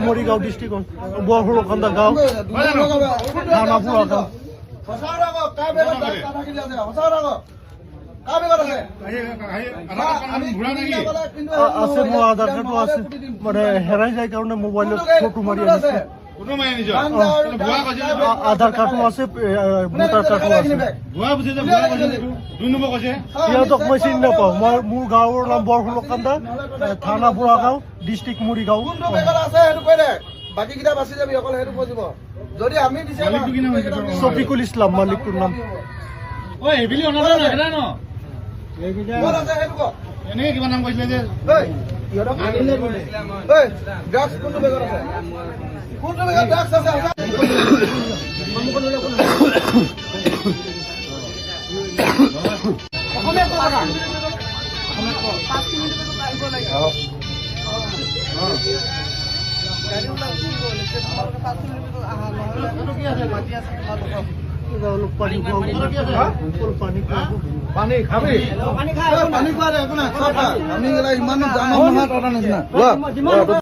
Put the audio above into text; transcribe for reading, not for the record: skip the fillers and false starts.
মৰিগাঁও ডিষ্ট্ৰিক্টত বৰফুলকান্দা গাঁও থানাপুৰা গাঁও আছে। মোৰ আধাৰ কাৰ্ডো আছে, মানে হেৰাই যায় কাৰণে মোবাইলত ফটো মাৰি আনিছে। আধাৰ কাৰ্ডো আছে, ভোটাৰ কাৰ্ডো আছে। সিহঁতক মই চিনি নাপাওঁ। মোৰ গাঁৱৰ নাম বৰফুলকান্দা, থানাপুৰা গাঁও, ডিষ্ট্ৰিক্ট মৰিগাঁও। শফিকুল ইছলাম মালিকটোৰ নাম। কিমান নাম কৈছিলে যে পানী খাবি, পানী খোৱা একো নাই, আমি ইমান জানো নহয়।